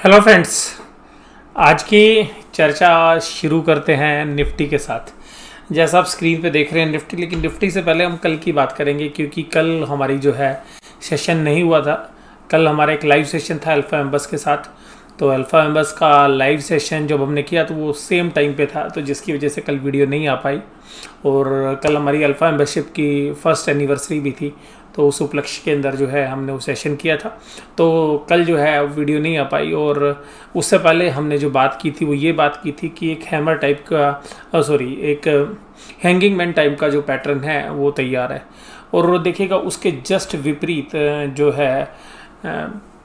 Hello friends. आज की चर्चा शुरू करते हैं निफ्टी के साथ। जैसा आप स्क्रीन पे देख रहे हैं निफ्टी, लेकिन निफ्टी से पहले हम कल की बात करेंगे क्योंकि कल हमारी जो है सेशन नहीं हुआ था। कल हमारा एक लाइव सेशन था अल्फ़ा मेंबर्स के साथ। तो अल्फ़ा मेंबर्स का लाइव सेशन जब हमने किया तो वो सेम टाइम पे था, तो जिसकी वजह से कल वीडियो नहीं आ पाई। और कल हमारी अल्फ़ा मेंबरशिप की फर्स्ट एनिवर्सरी भी थी, तो उस उपलक्ष्य के अंदर जो है हमने वो सेशन किया था। तो कल जो है वीडियो नहीं आ पाई। और उससे पहले हमने जो बात की थी वो ये बात की थी कि एक हैमर टाइप का एक हैंगिंग मैन टाइप का जो पैटर्न है वो तैयार है। और देखिएगा उसके जस्ट विपरीत जो है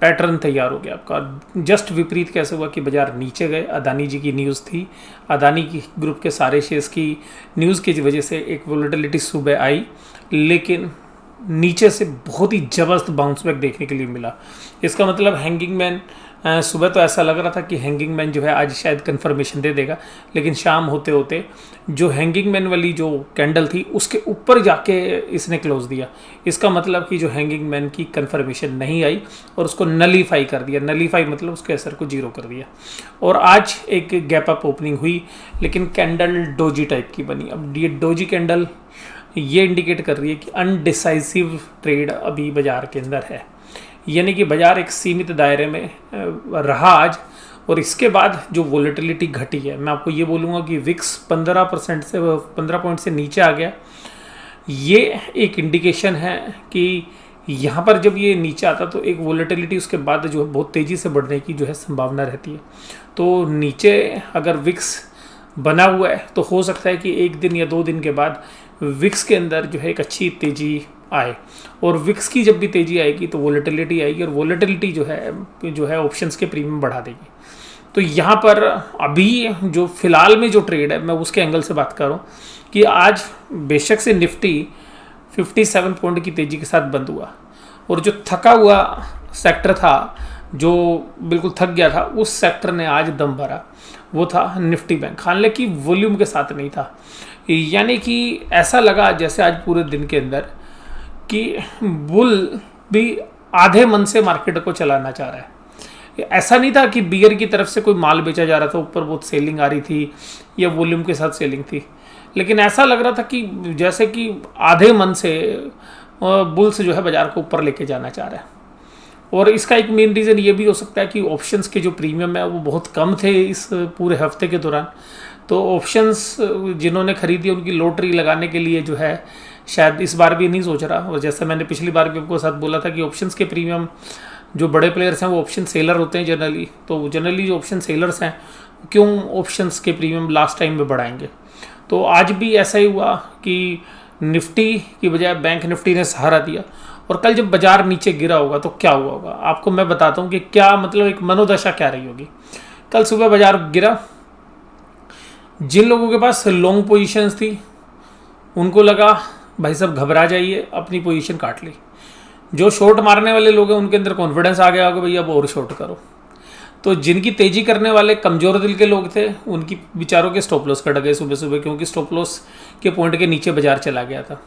पैटर्न तैयार हो गया आपका। जस्ट विपरीत कैसे हुआ कि बाजार नीचे गए। अदानी जी की न्यूज़ थी, अदानी की ग्रुप के सारे शेयर्स की न्यूज़ की वजह से एक वोलेटिलिटी सुबह आई, लेकिन नीचे से बहुत ही ज़बरदस्त बाउंस बैक देखने के लिए मिला। इसका मतलब हैंगिंग मैन सुबह तो ऐसा लग रहा था कि हैंगिंग मैन जो है आज शायद कंफर्मेशन दे देगा, लेकिन शाम होते होते जो हैंगिंग मैन वाली जो कैंडल थी उसके ऊपर जाके इसने क्लोज दिया। इसका मतलब कि जो हैंगिंग मैन की कंफर्मेशन नहीं आई और उसको नलीफाई कर दिया। नलीफाई मतलब उसके असर को जीरो कर दिया। और आज एक गैप अप ओपनिंग हुई, लेकिन कैंडल डोजी टाइप की बनी। अब ये डोजी कैंडल ये इंडिकेट कर रही है कि अनडिसाइसिव ट्रेड अभी बाजार के अंदर है, यानी कि बाजार एक सीमित दायरे में रहा आज। और इसके बाद जो वोलेटिलिटी घटी है, मैं आपको ये बोलूँगा कि विक्स 15% से 15 पॉइंट से नीचे आ गया। ये एक इंडिकेशन है कि यहाँ पर जब ये नीचे आता तो एक वोलेटिलिटी उसके बाद जो है बहुत तेज़ी से बढ़ने की जो है संभावना रहती है। तो नीचे अगर विक्स बना हुआ है तो हो सकता है कि एक दिन या 2 दिन के बाद विक्स के अंदर जो है एक अच्छी तेज़ी आए। और विक्स की जब भी तेज़ी आएगी तो वोलेटिलिटी आएगी, और वोलेटिलिटी जो है ऑप्शंस के प्रीमियम बढ़ा देगी। तो यहाँ पर अभी जो फिलहाल में जो ट्रेड है मैं उसके एंगल से बात कर रहा हूँ कि आज बेशक से निफ्टी 57 पॉइंट की तेज़ी के साथ बंद हुआ, और जो थका हुआ सेक्टर था, जो बिल्कुल थक गया था, उस सेक्टर ने आज दम भरा। वो था निफ्टी बैंक, हालांकि वॉल्यूम के साथ नहीं था। यानी कि ऐसा लगा जैसे आज पूरे दिन के अंदर कि बुल भी आधे मन से मार्केट को चलाना चाह रहा है। ऐसा नहीं था कि बियर की तरफ से कोई माल बेचा जा रहा था, ऊपर बहुत सेलिंग आ रही थी या वॉल्यूम के साथ सेलिंग थी, लेकिन ऐसा लग रहा था कि जैसे कि आधे मन से बुल्स जो है बाजार को ऊपर लेके जाना चाह रहा है। और इसका एक मेन रीज़न ये भी हो सकता है कि ऑप्शंस के जो प्रीमियम है वो बहुत कम थे इस पूरे हफ्ते के दौरान। तो ऑप्शंस जिन्होंने खरीदी उनकी लॉटरी लगाने के लिए जो है शायद इस बार भी नहीं सोच रहा। और जैसा मैंने पिछली बार भी आपको साथ बोला था कि ऑप्शंस के प्रीमियम जो बड़े प्लेयर्स हैं वो ऑप्शन सेलर होते हैं जनरली। तो जनरली जो ऑप्शन सेलर्स हैं क्यों ऑप्शंस के प्रीमियम लास्ट टाइम में बढ़ाएंगे। तो आज भी ऐसा ही हुआ कि निफ्टी की बजाय बैंक निफ्टी ने सहारा दिया। और कल जब बाजार नीचे गिरा होगा तो क्या हुआ होगा आपको मैं बताता हूँ कि क्या मतलब एक मनोदशा क्या रही होगी। कल सुबह बाजार गिरा, जिन लोगों के पास लॉन्ग पोजीशंस थी उनको लगा भाई साहब घबरा जाइए, अपनी पोजीशन काट ली। जो शॉर्ट मारने वाले लोग हैं उनके अंदर कॉन्फिडेंस आ गया होगा भैया अब और शॉर्ट करो। तो जिनकी तेजी करने वाले कमज़ोर दिल के लोग थे उनकी बेचारों के स्टॉप लॉस कट गए सुबह सुबह, क्योंकि स्टॉप लॉस के पॉइंट के नीचे बाजार चला गया था।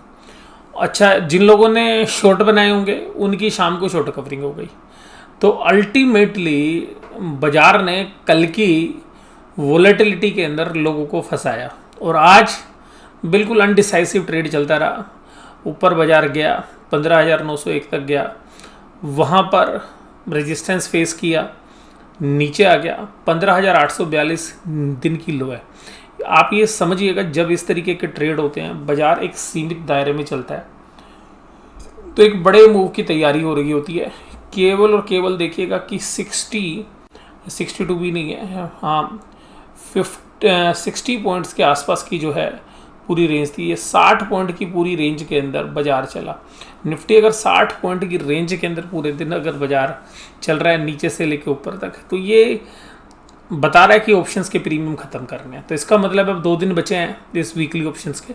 अच्छा, जिन लोगों ने शॉर्ट बनाए होंगे उनकी शाम को शॉर्ट कवरिंग हो गई। तो अल्टीमेटली बाजार ने कल की वोलेटिलिटी के अंदर लोगों को फंसाया, और आज बिल्कुल अनडिसाइसिव ट्रेड चलता रहा। ऊपर बाजार गया 15,901 तक गया, वहाँ पर रेजिस्टेंस फेस किया, नीचे आ गया 15,842 दिन की लो है। आप ये समझिएगा जब इस तरीके के ट्रेड होते हैं बाजार एक सीमित दायरे में चलता है तो एक बड़े मूव की तैयारी हो रही होती है। केवल और केवल देखिएगा कि 62 भी नहीं है, हाँ 60 पॉइंट्स के आसपास की जो है पूरी रेंज थी। ये 60 पॉइंट की पूरी रेंज के अंदर बाजार चला। निफ्टी अगर 60 पॉइंट की रेंज के अंदर पूरे दिन अगर बाजार चल रहा है नीचे से लेके ऊपर तक, तो ये बता रहा है कि ऑप्शंस के प्रीमियम ख़त्म करने हैं। तो इसका मतलब अब 2 दिन बचे हैं इस वीकली ऑप्शंस के।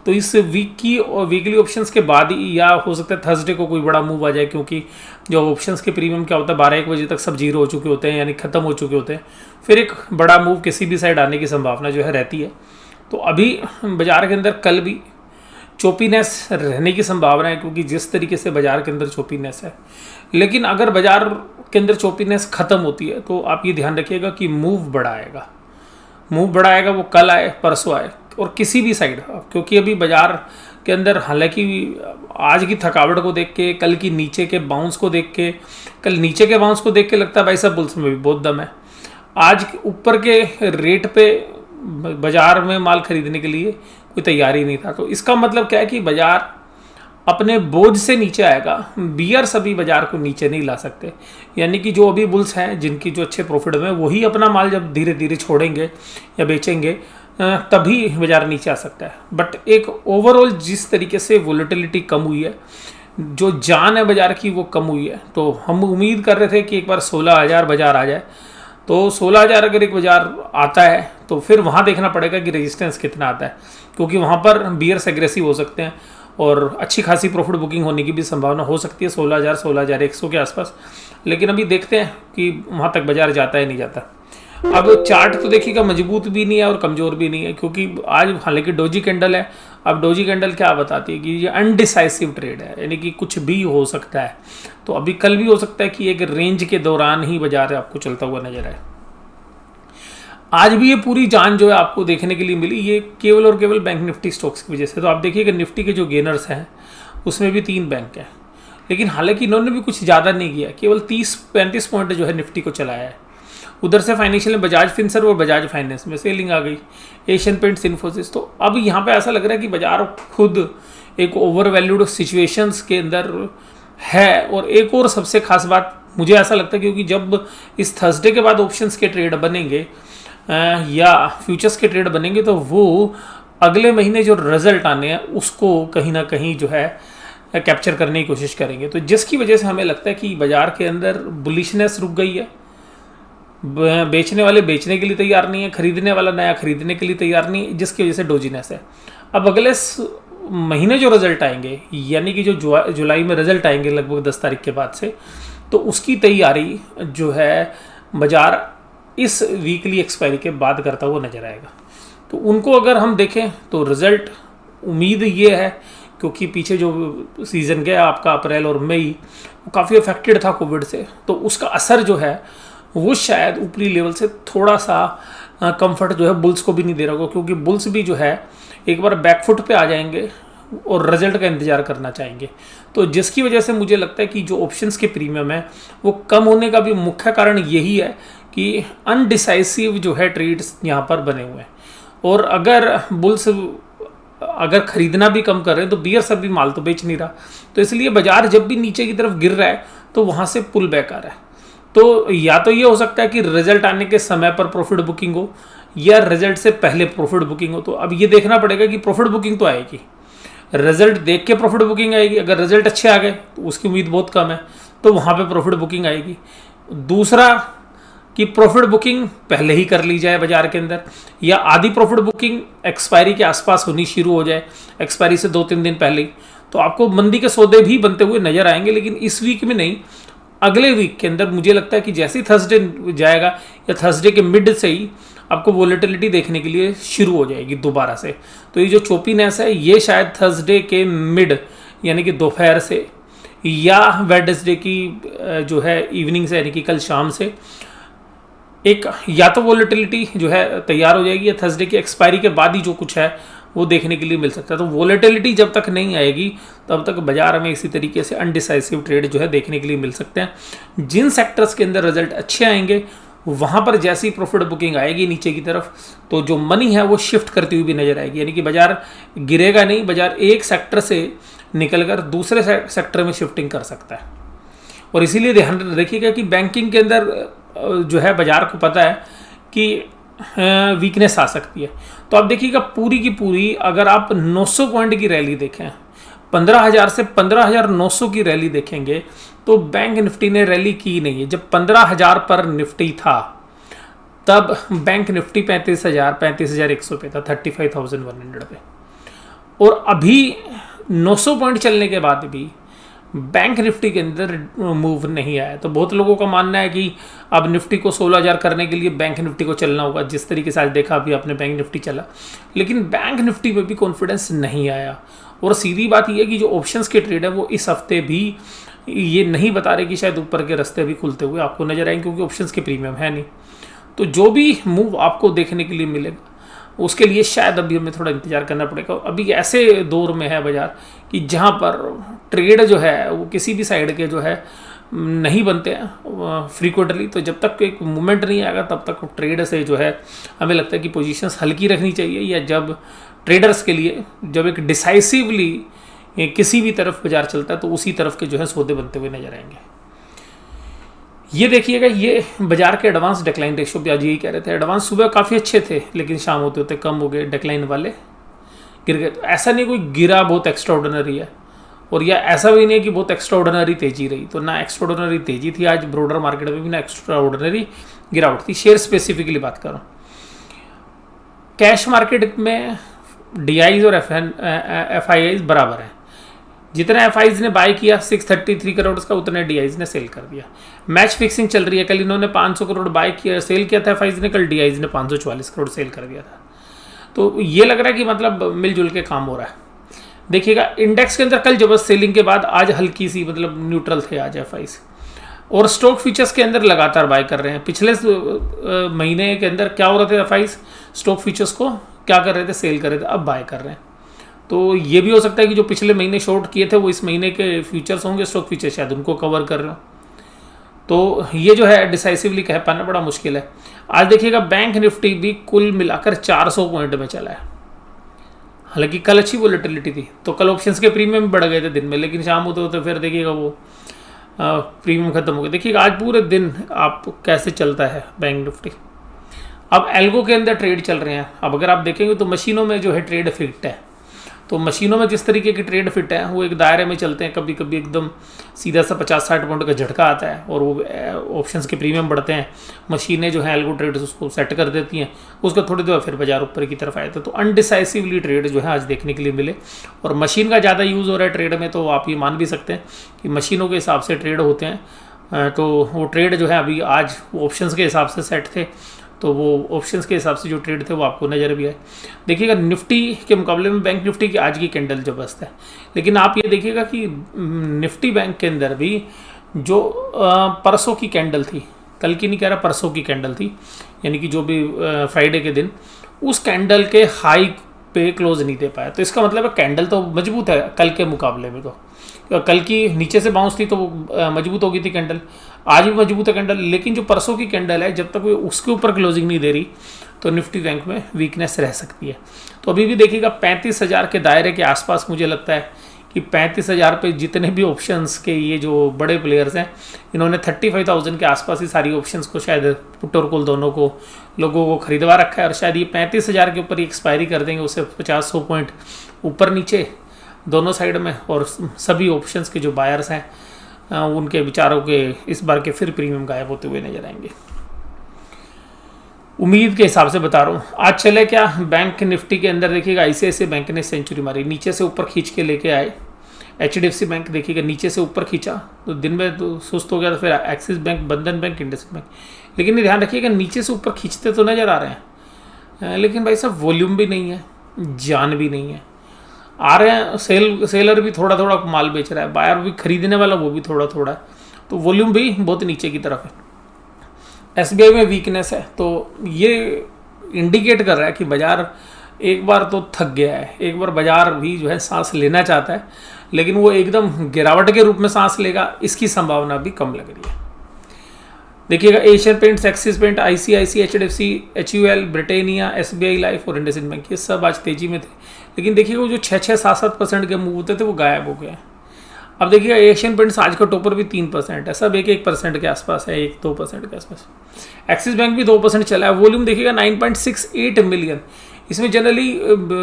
तो इस वीक की और वीकली ऑप्शंस के बाद ही, या हो सकता है थर्सडे को कोई बड़ा मूव आ जाए, क्योंकि जो ऑप्शंस के प्रीमियम क्या होता है 12-1 बजे तक सब जीरो हो चुके होते हैं, यानी ख़त्म हो चुके होते हैं। फिर एक बड़ा मूव किसी भी साइड आने की संभावना जो है रहती है। तो अभी बाजार के अंदर कल भी चोपीनेस रहने की संभावना है, क्योंकि जिस तरीके से बाजार के अंदर चोपीनेस है। लेकिन अगर बाजार के अंदर चोपीनेस खत्म होती है तो आप ये ध्यान रखिएगा कि मूव बड़ा आएगा। मूव बड़ा आएगा, वो कल आए परसों आए और किसी भी साइड, क्योंकि अभी बाजार के अंदर हालांकि आज की थकावट को देख के, कल की नीचे के बाउंस को देख के, कल नीचे के बाउंस को देख के लगता है भाई साहब बुल्स में भी बहुत दम है। आज ऊपर के रेट पे बाजार में माल खरीदने के लिए कोई तैयारी नहीं था। तो इसका मतलब क्या है कि बाजार अपने बोझ से नीचे आएगा। बियर्स अभी बाजार को नीचे नहीं ला सकते, यानी कि जो अभी बुल्स हैं जिनकी जो अच्छे प्रॉफिट में, वही अपना माल जब धीरे धीरे छोड़ेंगे या बेचेंगे तभी बाजार नीचे आ सकता है। बट एक ओवरऑल जिस तरीके से वोलेटिलिटी कम हुई है, जो जान है बाजार की वो कम हुई है, तो हम उम्मीद कर रहे थे कि एक बार 16,000 बाजार आ जाए। तो 16,000 अगर एक बाजार आता है तो फिर वहाँ देखना पड़ेगा कि रेजिस्टेंस कितना आता है, क्योंकि वहाँ पर बियर्स एग्रेसिव हो सकते हैं और अच्छी खासी प्रॉफिट बुकिंग होने की भी संभावना हो सकती है 16,000 16,100 के आसपास। लेकिन अभी देखते हैं कि वहाँ तक बाजार जाता है नहीं जाता। अब चार्ट तो देखिएगा मजबूत भी नहीं है और कमज़ोर भी नहीं है, क्योंकि आज हालांकि डोजी कैंडल है। अब डोजी कैंडल क्या बताती है कि ये अनडिसाइसिव ट्रेड है, यानी कि कुछ भी हो सकता है। तो अभी कल भी हो सकता है कि एक रेंज के दौरान ही बाजार आपको चलता हुआ नजर आए। आज भी ये पूरी जान जो है आपको देखने के लिए मिली, ये केवल और केवल बैंक निफ्टी स्टॉक्स की वजह से। तो आप देखिएगा निफ्टी के जो गेनर्स हैं उसमें भी 3 बैंक हैं, लेकिन हालांकि इन्होंने भी कुछ ज़्यादा नहीं किया, केवल 30-35 पॉइंट जो है निफ्टी को चलाया है। उधर से फाइनेंशियल में बजाज फिनसर्व और बजाज फाइनेंस में सेलिंग आ गई, एशियन पेंट्स, इन्फोसिस। तो अब यहाँ पे ऐसा लग रहा है कि बाजार खुद एक ओवर वैल्यूड सिचुएशंस के अंदर है। और एक और सबसे खास बात मुझे ऐसा लगता है, क्योंकि जब इस थर्सडे के बाद ऑप्शंस के ट्रेड बनेंगे या फ्यूचर्स के ट्रेड बनेंगे, तो वो अगले महीने जो रिजल्ट आने हैं उसको कहीं ना कहीं जो है कैप्चर करने की कोशिश करेंगे। तो जिसकी वजह से हमें लगता है कि बाजार के अंदर बुलिशनेस रुक गई है, बेचने वाले बेचने के लिए तैयार नहीं है, खरीदने वाला नया खरीदने के लिए तैयार नहीं है, जिसकी वजह से डोजीनेस है। अब अगले महीने जो रिजल्ट आएंगे, यानी कि जो जुलाई में रिजल्ट आएंगे लगभग 10 तारीख के बाद से, तो उसकी तैयारी जो है बाजार इस वीकली एक्सपायरी के बाद करता हुआ नजर आएगा। तो उनको अगर हम देखें तो रिजल्ट उम्मीद ये है, क्योंकि पीछे जो सीज़न गया आपका अप्रैल और मई, वो काफ़ी अफेक्टेड था कोविड से, तो उसका असर जो है वो शायद ऊपरी लेवल से थोड़ा सा कंफर्ट जो है बुल्स को भी नहीं दे रहा होगा, क्योंकि बुल्स भी जो है एक बार बैकफुट पे आ जाएंगे और रिजल्ट का इंतजार करना चाहेंगे। तो जिसकी वजह से मुझे लगता है कि जो ऑप्शंस के प्रीमियम है वो कम होने का भी मुख्य कारण यही है कि अनडिसाइसिव जो है ट्रेड्स यहाँ पर बने हुए हैं। और अगर बुल्स अगर खरीदना भी कम कर रहे हैं तो बियर्स अभी माल तो बेच नहीं रहा, तो इसलिए बाजार जब भी नीचे की तरफ गिर रहा है तो वहाँ से पुल बैक आ रहा है। तो या तो ये हो सकता है कि रिजल्ट आने के समय पर प्रॉफिट बुकिंग हो या रिजल्ट से पहले प्रॉफिट बुकिंग हो। तो अब ये देखना पड़ेगा कि प्रॉफिट बुकिंग तो आएगी, रिजल्ट देख के प्रॉफिट बुकिंग आएगी। अगर रिजल्ट अच्छे आ गए तो उसकी उम्मीद बहुत कम है, तो वहाँ पे प्रॉफिट बुकिंग आएगी। दूसरा कि प्रॉफिट बुकिंग पहले ही कर ली जाए बाजार के अंदर, या आधी प्रॉफिट बुकिंग एक्सपायरी के आसपास होनी शुरू हो जाए, एक्सपायरी से 2-3 दिन पहले, तो आपको मंदी के सौदे भी बनते हुए नजर आएंगे। लेकिन इस वीक में नहीं, अगले वीक के अंदर मुझे लगता है कि जैसे ही थर्सडे जाएगा या थर्सडे के मिड से ही आपको वोलेटिलिटी देखने के लिए शुरू हो जाएगी दोबारा से। तो ये जो चोपीनेस है ये शायद थर्सडे के मिड यानी कि दोपहर से या वेडनेसडे की जो है इवनिंग से यानी कि कल शाम से एक या तो वोलेटिलिटी जो है तैयार हो जाएगी, या थर्सडे की एक्सपायरी के बाद ही जो कुछ है वो देखने के लिए मिल सकता है। तो वोलेटिलिटी जब तक नहीं आएगी तब तक बाजार में इसी तरीके से अनडिसाइसिव ट्रेड जो है देखने के लिए मिल सकते हैं। जिन सेक्टर्स के अंदर रिजल्ट अच्छे आएंगे वहाँ पर जैसी प्रॉफिट बुकिंग आएगी नीचे की तरफ, तो जो मनी है वो शिफ्ट करती हुई भी नजर आएगी, यानी कि बाजार गिरेगा नहीं, बाजार एक सेक्टर से निकलकर दूसरे सेक्टर में शिफ्टिंग कर सकता है। और इसीलिए ध्यान रखिएगा कि बैंकिंग के अंदर जो है बाजार को पता है कि वीकनेस आ सकती है। तो आप देखिएगा पूरी की पूरी अगर आप 900 पॉइंट की रैली देखें, 15,000 से 15,900 की रैली देखेंगे, तो बैंक निफ्टी ने रैली की नहीं है। जब 15,000 पर निफ्टी था तब बैंक निफ्टी 35,100 पे था, 35,100 पे। और अभी 900 पॉइंट चलने के बाद भी बैंक निफ्टी के अंदर मूव नहीं आया। तो बहुत लोगों का मानना है कि अब निफ्टी को 16,000 करने के लिए बैंक निफ्टी को चलना होगा, जिस तरीके से आज देखा अभी आपने बैंक निफ्टी चला, लेकिन बैंक निफ्टी में भी कॉन्फिडेंस नहीं आया। और सीधी बात यह है कि जो ऑप्शंस के ट्रेड है वो इस हफ्ते भी ये नहीं बता रहे कि शायद ऊपर के रास्ते भी खुलते हुए आपको नजर आएंगे, क्योंकि ऑप्शंस के प्रीमियम है नहीं। तो जो भी मूव आपको देखने के लिए मिलेगा उसके लिए शायद अभी हमें थोड़ा इंतजार करना पड़ेगा। अभी ऐसे दौर में है बाजार कि जहां पर ट्रेड जो है वो किसी भी साइड के जो है नहीं बनते हैं फ्रीक्वेंटली। तो जब तक एक मूवमेंट नहीं आएगा तब तक ट्रेड से जो है हमें लगता है कि पोजीशंस हल्की रखनी चाहिए, या जब ट्रेडर्स के लिए जब एक डिसाइसिवली किसी भी तरफ बाजार चलता है तो उसी तरफ के जो है सौदे बनते हुए नजर आएंगे। ये देखिएगा, ये बाजार के एडवांस डिक्लाइन रेशियो भी आज यही कह रहे थे। एडवांस सुबह काफ़ी अच्छे थे लेकिन शाम होते होते कम हो गए, डिक्लाइन वाले गिर गए। तो ऐसा नहीं कोई गिरा बहुत एक्स्ट्राऑर्डिनरी है, और या ऐसा भी नहीं है कि बहुत एक्स्ट्राऑर्डिनरी तेजी रही। तो ना एक्स्ट्राऑर्डिनरी तेजी थी आज ब्रॉडर मार्केट में भी, ना एक्स्ट्राऑर्डिनरी गिरावट थी। शेयर स्पेसिफिकली बात करूँ, कैश मार्केट में DIs और FIIs बराबर हैं। जितना FIs ने बाय किया 633 करोड़ का, उतने DIs ने सेल कर दिया। मैच फिक्सिंग चल रही है। कल इन्होंने 500 करोड़ बाय किया, सेल किया था FIs ने, कल DIs ने 544 करोड़ सेल कर दिया था। तो ये लग रहा है कि मतलब मिलजुल के काम हो रहा है। देखिएगा इंडेक्स के अंदर कल जबरदस्त सेलिंग के बाद आज हल्की सी मतलब न्यूट्रल थे आज FIs, और स्टॉक फीचर्स के अंदर लगातार बाय कर रहे हैं। पिछले महीने के अंदर क्या हो रहे थे, FIs स्टॉक फीचर्स को क्या कर रहे थे, सेल कर रहे थे, अब बाय कर रहे हैं। तो ये भी हो सकता है कि जो पिछले महीने शॉर्ट किए थे वो इस महीने के फ्यूचर्स होंगे, स्टॉक फीचर्स शायद उनको कवर कर रहे हो। तो ये जो है डिसाइसिवली कह पाना बड़ा मुश्किल है। आज देखिएगा बैंक निफ्टी भी कुल मिलाकर 400 पॉइंट में चला है। हालांकि कल अच्छी वोलेटिलिटी थी, तो कल ऑप्शंस के प्रीमियम बढ़ गए थे दिन में, लेकिन शाम होते होते फिर देखिएगा वो प्रीमियम खत्म हो गया। देखिएगा आज पूरे दिन आप कैसे चलता है बैंक निफ्टी। अब एल्गो के अंदर ट्रेड चल रहे हैं। अब अगर आप देखेंगे तो मशीनों में जो है ट्रेड फिट है। तो मशीनों में जिस तरीके की ट्रेड फिट है वो एक दायरे में चलते हैं। कभी कभी एकदम सीधा सा 50-60 पॉइंट का झटका आता है और वो ऑप्शंस के प्रीमियम बढ़ते हैं। मशीनें जो है एल्गो ट्रेड्स उसको सेट कर देती हैं, उसका थोड़ी देर फिर बाजार ऊपर की तरफ आया था। तो अनडिसाइसिवली ट्रेड जो है आज देखने के लिए मिले, और मशीन का ज़्यादा यूज़ हो रहा है ट्रेड में। तो आप ये मान भी सकते हैं कि मशीनों के हिसाब से ट्रेड होते हैं। तो वो ट्रेड जो है अभी आज ऑप्शंस के हिसाब से सेट थे, तो वो ऑप्शंस के हिसाब से जो ट्रेड थे वो आपको नज़र भी आए। देखिएगा निफ्टी के मुकाबले में बैंक निफ्टी की आज की कैंडल जबरदस्त है, लेकिन आप ये देखिएगा कि निफ्टी बैंक के अंदर भी जो परसों की कैंडल थी, कल की नहीं कह रहा, परसों की कैंडल थी, यानी कि जो भी फ्राइडे के दिन, उस कैंडल के हाई पे क्लोज नहीं दे पाया। तो इसका मतलब है कैंडल तो मजबूत है कल के मुकाबले में। तो कल की नीचे से बाउंस थी तो वो मजबूत हो गई थी कैंडल, आज भी मजबूत है कैंडल। लेकिन जो परसों की कैंडल है, जब तक वो उसके ऊपर क्लोजिंग नहीं दे रही तो निफ्टी बैंक में वीकनेस रह सकती है। तो अभी भी देखिएगा 35,000 के दायरे के आसपास मुझे लगता है कि 35,000 पे जितने भी ऑप्शंस के ये जो बड़े प्लेयर्स हैं, इन्होंने 35,000 के आसपास ही सारी ऑप्शंस को शायद पुट और कॉल दोनों को लोगों को खरीदवा रखा है, और शायद ये 35,000 के ऊपर ही एक्सपायरी कर देंगे, उससे 50-100 पॉइंट ऊपर नीचे दोनों साइड में। और सभी ऑप्शंस के जो बायर्स हैं उनके विचारों के इस बार के फिर प्रीमियम गायब होते हुए नजर आएंगे। उम्मीद के हिसाब से बता रहा हूँ। आज चले क्या बैंक निफ्टी के अंदर, देखिएगा ICICI बैंक ने सेंचुरी मारी, नीचे से ऊपर खींच के लेके आए। HDFC बैंक देखिएगा नीचे से ऊपर खींचा तो दिन में तो सुस्त हो गया, तो फिर एक्सिस बैंक, बंधन बैंक, इंडसइंड बैंक। लेकिन ये ध्यान रखिएगा नीचे से ऊपर खींचते तो नज़र आ रहे हैं, लेकिन भाई साहब वॉल्यूम भी नहीं है, जान भी नहीं है। आ रहे हैं सेलर भी थोड़ा थोड़ा माल बेच रहा है, बायर भी खरीदने वाला वो भी थोड़ा थोड़ा है, तो वॉल्यूम भी बहुत नीचे की तरफ है। SBI में वीकनेस है, तो ये इंडिकेट कर रहा है कि बाजार एक बार तो थक गया है, एक बार बाजार भी जो है सांस लेना चाहता है, लेकिन वो एकदम गिरावट के रूप में सांस लेगा इसकी संभावना भी कम लग रही है। देखिएगा Asian Paints, Axis Paint, ICICI, HDFC, HUL, Britannia, SBI life और इंडसइंड बैंक, ये सब आज तेजी में थे। लेकिन देखिएगा वो जो 6-7% के मूव होते थे वो गायब हो गए। अब देखिएगा एशियन पेंट्स आज का टॉपर भी 3% है, सब 1% के आसपास है, 1-2% के आसपास। एक्सिस बैंक भी 2% चला है। वॉल्यूम देखिएगा 9.68 मिलियन, इसमें जनरली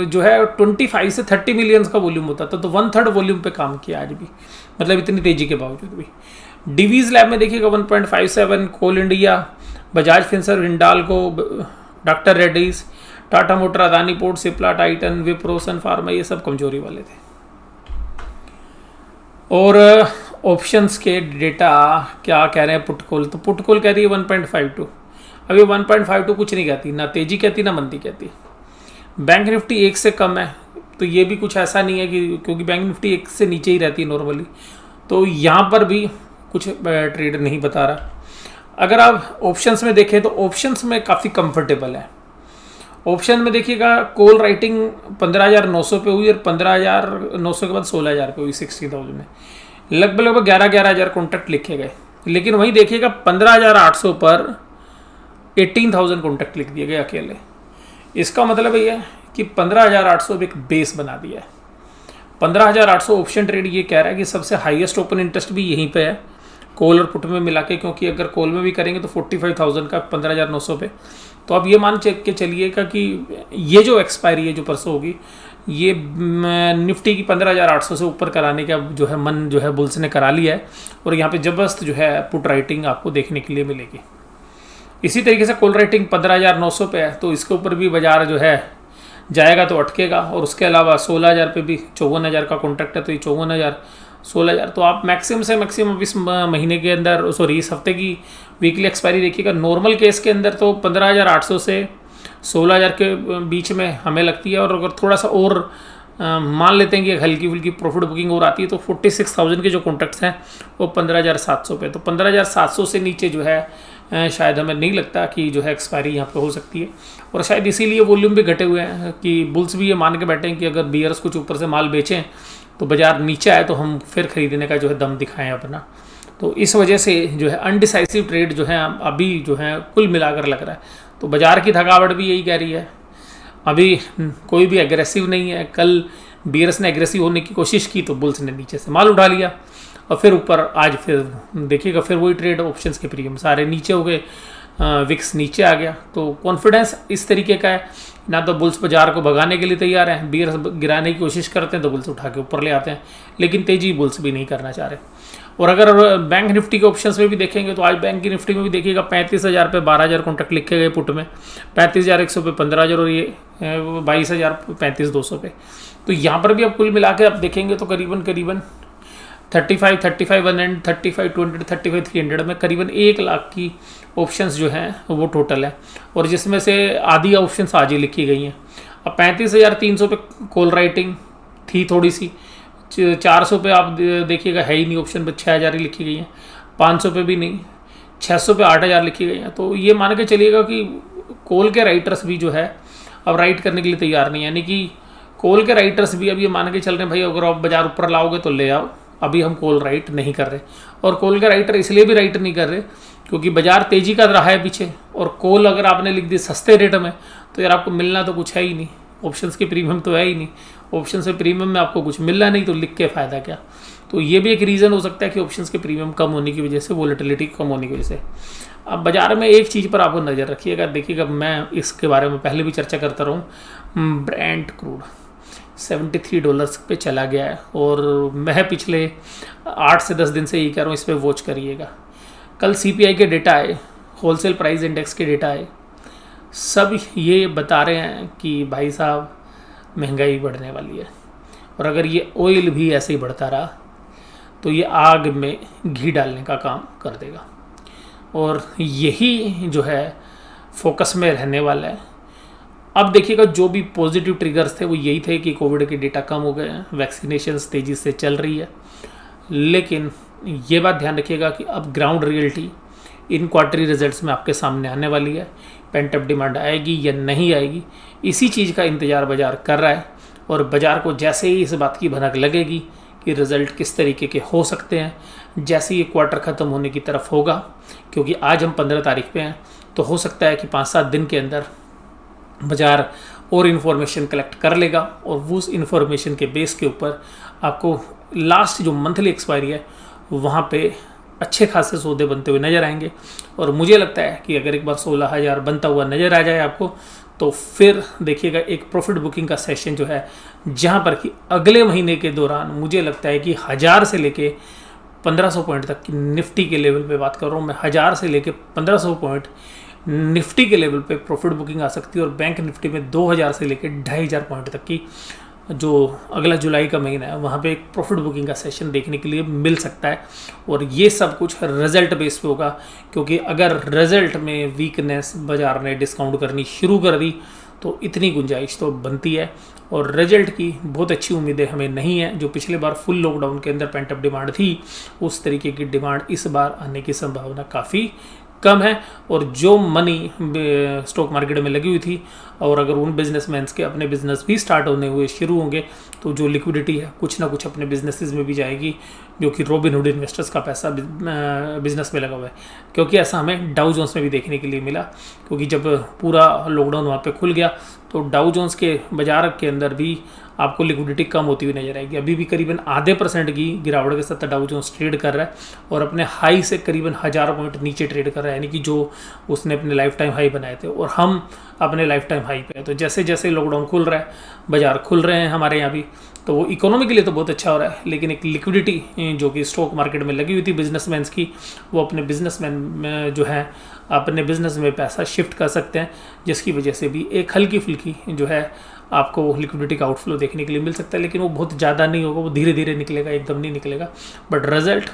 जो है 25 से 30 मिलियन का वॉल्यूम होता था, तो 1/3 वॉल्यूम पे काम किया आज भी, मतलब इतनी तेजी के बावजूद भी। डिवीज लैब में देखिएगा 1.57, कोल इंडिया, बजाज फिंसर्व, हिंडाल्को, डॉक्टर रेड्डीज, टाटा मोटर, अदानी पोर्ट, सिप्ला, टाइटन, विप्रो, सन फार्मा, ये सब कमजोरी वाले थे। और ऑप्शंस के डेटा क्या कह रहे हैं पुट कॉल, तो पुट कॉल कह रही है 1.52। अभी 1.52 कुछ नहीं कहती, ना तेजी कहती ना मंदी कहती। बैंक निफ्टी 1 से कम है, तो ये भी कुछ ऐसा नहीं है कि, क्योंकि बैंक निफ्टी 1 से नीचे ही रहती है नॉर्मली, तो यहाँ पर भी कुछ ट्रेड नहीं बता रहा। अगर आप ऑप्शंस में देखें तो ऑप्शंस में काफ़ी कंफर्टेबल है। ऑप्शन में देखिएगा कॉल राइटिंग 15,900 पे हुई और 15,900 के बाद 16,000 पे हुई, 60,000 में लगभग 11,000 कॉन्टैक्ट लिखे गए। लेकिन वहीं देखिएगा 15,800 पर 18,000 कॉन्टैक्ट लिख दिए गए अकेले। इसका मतलब ये है कि 15,800 एक बेस बना दिया है। 15,800 ऑप्शन ट्रेड ये कह रहा है कि सबसे हाईएस्ट ओपन इंटरेस्ट भी यहीं पे है कॉल और पुट में मिला के, क्योंकि अगर कॉल में भी करेंगे तो 45,000 का 15,900 पे। तो आप ये मान के चलिएगा कि ये जो एक्सपायरी है जो परसों होगी, ये निफ्टी की 15,800 से ऊपर कराने का जो है मन जो है बुल्स ने करा लिया है, और यहाँ पे जबरदस्त जो है पुट राइटिंग आपको देखने के लिए मिलेगी। इसी तरीके से कॉल राइटिंग 15,900 पे है, तो इसके ऊपर भी बाजार जो है जाएगा तो अटकेगा। और उसके अलावा 16,000 पे भी 54,000 का कॉन्ट्रैक्ट है, तो ये 54,000 16,000, तो आप मैक्सिमम से मैक्सिमम इस महीने के अंदर, सॉरी इस हफ्ते की वीकली एक्सपायरी देखिएगा। नॉर्मल केस के अंदर तो 15,800 से 16,000 के बीच में हमें लगती है। और अगर थोड़ा सा और मान लेते हैं कि हल्की फुल्की प्रॉफिट बुकिंग और आती है, तो 46,000 के जो कॉन्ट्रैक्ट्स हैं वो 15,700 पे, तो 15,700 से नीचे जो है शायद हमें नहीं लगता कि जो है एक्सपायरी यहाँ पे हो सकती है। और शायद इसीलिए वॉल्यूम भी घटे हुए हैं कि बुल्स भी ये मान के बैठे हैं कि अगर बियर्स कुछ ऊपर से माल बेचें तो बाजार नीचे आए तो हम फिर खरीदने का जो है दम दिखाएं अपना। तो इस वजह से जो है अनडिसाइसिव ट्रेड जो है अभी जो है कुल मिलाकर लग रहा है। तो बाजार की थकावट भी यही कह रही है, अभी कोई भी एग्रेसिव नहीं है। कल बियर्स ने एग्रेसिव होने की कोशिश की तो बुल्स ने नीचे से माल उठा लिया, और फिर ऊपर आज फिर देखिएगा फिर वही ट्रेड, ऑप्शंस के प्रीमियम सारे नीचे हो गए, विक्स नीचे आ गया। तो कॉन्फिडेंस इस तरीके का है, ना तो बुल्स बाजार को भगाने के लिए तैयार हैं, बियर्स गिराने की कोशिश करते हैं तो बुल्स उठा के ऊपर ले आते हैं, लेकिन तेजी बुल्स भी नहीं करना चाह रहे। और अगर बैंक निफ्टी के ऑप्शंस में भी देखेंगे तो आज बैंक की निफ्टी में भी देखिएगा 35,000 पे 12,000 कॉन्ट्रैक्ट लिखे गए पुट में, 35,100 पे 15,000 और ये 22,000 35,200 पे। तो यहाँ पर भी अब कुल मिला के आप देखेंगे तो करीबन 35,100, 35,200, 35,300 में करीबन 1 लाख की ऑप्शंस जो हैं वो टोटल है, और जिसमें से आधी ऑप्शंस आज ही लिखी गई हैं। अब 35,300 पे कॉल राइटिंग थी थोड़ी सी, 400 पे आप देखिएगा है ही नहीं ऑप्शन पे, 6,000 ही लिखी गई हैं, 500 पे भी नहीं, 600 पे 8,000 लिखी गई हैं। तो ये मान के चलिएगा कि कॉल के राइटर्स भी जो है अब राइट करने के लिए तैयार नहीं है, यानी कि कॉल के राइटर्स भी अब ये मान के चल रहे हैं भाई अगर आप बाजार ऊपर लाओगे तो ले आओ, अभी हम कॉल राइट नहीं कर रहे। और कॉल के राइटर इसलिए भी राइट नहीं कर रहे क्योंकि बाजार तेजी का रहा है पीछे, और कॉल अगर आपने लिख दी सस्ते रेट में तो यार आपको मिलना तो कुछ है ही नहीं, ऑप्शंस के प्रीमियम तो है ही नहीं, ऑप्शन से प्रीमियम में आपको कुछ मिलना नहीं, तो लिख के फ़ायदा क्या। तो ये भी एक रीज़न हो सकता है कि ऑप्शंस के प्रीमियम कम होने की वजह से, वोलेटिलिटी कम होने की वजह से। अब बाजार में एक चीज़ पर आपको नज़र रखिएगा, देखिएगा मैं इसके बारे में पहले भी चर्चा करता रहा हूँ, ब्रेंट क्रूड $73 पे चला गया है, और मैं पिछले 8 से 10 दिन से यही कह रहा हूँ इस पर वॉच करिएगा। कल CPI के डेटा आए, होलसेल प्राइस इंडेक्स के डेटा आए, सब ये बता रहे हैं कि भाई साहब महंगाई बढ़ने वाली है, और अगर ये ऑयल भी ऐसे ही बढ़ता रहा तो ये आग में घी डालने का काम कर देगा, और यही जो है फोकस में रहने वाला है। अब देखिएगा जो भी पॉजिटिव ट्रिगर्स थे वो यही थे कि कोविड के डेटा कम हो गए हैं, वैक्सीनेशंस तेज़ी से चल रही है, लेकिन ये बात ध्यान रखिएगा कि अब ग्राउंड रियलिटी इन क्वार्टरी रिजल्ट्स में आपके सामने आने वाली है। पेंटअप डिमांड आएगी या नहीं आएगी, इसी चीज़ का इंतज़ार बाजार कर रहा है, और बाजार को जैसे ही इस बात की भनक लगेगी कि रिज़ल्ट किस तरीके के हो सकते हैं, जैसे ये क्वार्टर ख़त्म होने की तरफ होगा, क्योंकि आज हम 15 तारीख पे हैं, तो हो सकता है कि 5-7 दिन के अंदर बाजार और इन्फॉर्मेशन कलेक्ट कर लेगा, और उस इन्फॉर्मेशन के बेस के ऊपर आपको लास्ट जो मंथली एक्सपायरी है वहाँ पे अच्छे खासे सौदे बनते हुए नज़र आएंगे। और मुझे लगता है कि अगर एक बार 16,000 बनता हुआ नज़र आ जाए आपको, तो फिर देखिएगा एक प्रॉफिट बुकिंग का सेशन जो है, जहाँ पर कि अगले महीने के दौरान मुझे लगता है कि 1,000 से लेके 1,500 पॉइंट तक की निफ्टी के लेवल पे बात कर रहा हूँ मैं, 1,000 से लेके 1,500 पॉइंट निफ्टी के लेवल पे प्रॉफिट बुकिंग आ सकती है, और बैंक निफ्टी में 2,000 से लेके 2,500 पॉइंट तक की जो अगला जुलाई का महीना है वहाँ पे एक प्रॉफिट बुकिंग का सेशन देखने के लिए मिल सकता है। और ये सब कुछ रिजल्ट बेस पे होगा, क्योंकि अगर रिजल्ट में वीकनेस बाजार ने डिस्काउंट करनी शुरू कर दी तो इतनी गुंजाइश तो बनती है। और रिजल्ट की बहुत अच्छी उम्मीदें हमें नहीं है। जो पिछले बार फुल लॉकडाउन के अंदर पेंट अप डिमांड थी, उस तरीके की डिमांड इस बार आने की संभावना काफ़ी कम है। और जो मनी स्टॉक मार्केट में लगी हुई थी, और अगर उन बिजनेसमैन्स के अपने बिजनेस भी स्टार्ट होने हुए शुरू होंगे तो जो लिक्विडिटी है कुछ ना कुछ अपने बिजनेसेस में भी जाएगी, जो कि रॉबिनहुड इन्वेस्टर्स का पैसा बिजनेस में लगा हुआ है। क्योंकि ऐसा हमें डाउ जोन्स में भी देखने के लिए मिला, क्योंकि जब पूरा लॉकडाउन वहाँ पे खुल गया तो डाउ जोन्स के बाजार के अंदर भी आपको लिक्विडिटी कम होती हुई नजर आएगी। अभी भी करीबन आधे % की गिरावट के साथ डाउ जोन्स ट्रेड कर रहा है, और अपने हाई से करीबन 1000 पॉइंट नीचे ट्रेड कर रहा है, यानी कि जो उसने अपने लाइफ टाइम हाई बनाए थे, और हम अपने लाइफ टाइम हाई पे है। तो जैसे जैसे लॉकडाउन खुल रहा है, बाजार खुल रहे हैं हमारे यहाँ भी, तो वो इकोनॉमी के लिए तो बहुत अच्छा हो रहा है, लेकिन एक लिक्विडिटी जो कि स्टॉक मार्केट में लगी हुई थी बिजनेसमैन्स की, वो अपने बिजनेसमैन जो है अपने बिजनेस में पैसा शिफ्ट कर सकते हैं, जिसकी वजह से भी एक हल्की फुल्की जो है आपको लिक्विडिटी का आउटफ्लो देखने के लिए मिल सकता है। लेकिन वो बहुत ज़्यादा नहीं होगा, वो धीरे धीरे निकलेगा, एकदम नहीं निकलेगा। बट रिजल्ट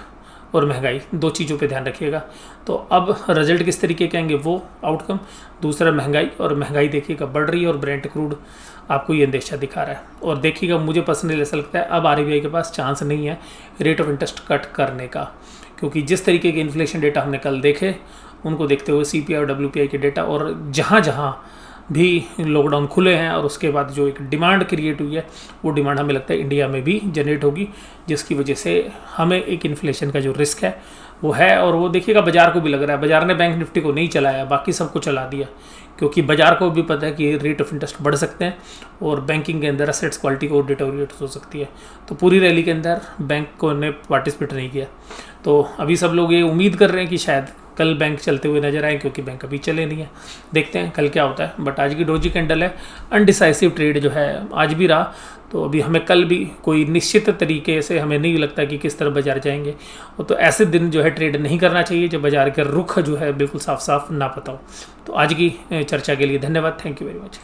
और महंगाई, दो चीज़ों पे ध्यान रखिएगा। तो अब रिजल्ट किस तरीके के आएंगे वो आउटकम, दूसरा महंगाई, और महंगाई देखिएगा बढ़ रही है, और ब्रेंट क्रूड आपको ये अंदेशा दिखा रहा है। और देखिएगा, मुझे पर्सनली ऐसा लगता है अब आरबीआई के पास चांस नहीं है रेट ऑफ इंटरेस्ट कट करने का, क्योंकि जिस तरीके के इन्फ्लेशन डेटा हमने कल देखे, उनको देखते हुए CPI और WPI के डेटा, और जहाँ जहाँ भी लॉकडाउन खुले हैं और उसके बाद जो एक डिमांड क्रिएट हुई है, वो डिमांड हमें लगता है इंडिया में भी जनरेट होगी, जिसकी वजह से हमें एक इन्फ्लेशन का जो रिस्क है वो है। और वो देखिएगा बाजार को भी लग रहा है, बाजार ने बैंक निफ्टी को नहीं चलाया, बाकी सबको चला दिया, क्योंकि बाजार को भी पता है कि रेट ऑफ इंटरेस्ट बढ़ सकते हैं और बैंकिंग के अंदर एसेट्स क्वालिटी को डिटोरिएट हो सकती है। तो पूरी रैली के अंदर बैंक को ने पार्टिसिपेट नहीं किया। तो अभी सब लोग ये उम्मीद कर रहे हैं कि शायद कल बैंक चलते हुए नजर आए, क्योंकि बैंक अभी चले नहीं है। देखते हैं कल क्या होता है। बट आज की डोजी कैंडल है, अनडिसाइसिव ट्रेड जो है आज भी रहा, तो अभी हमें कल भी कोई निश्चित तरीके से हमें नहीं लगता कि किस तरह बाजार जाएंगे। तो ऐसे दिन जो है ट्रेड नहीं करना चाहिए जब बाजार का रुख जो है बिल्कुल साफ साफ ना पता हो। तो आज की चर्चा के लिए धन्यवाद। Thank you very much.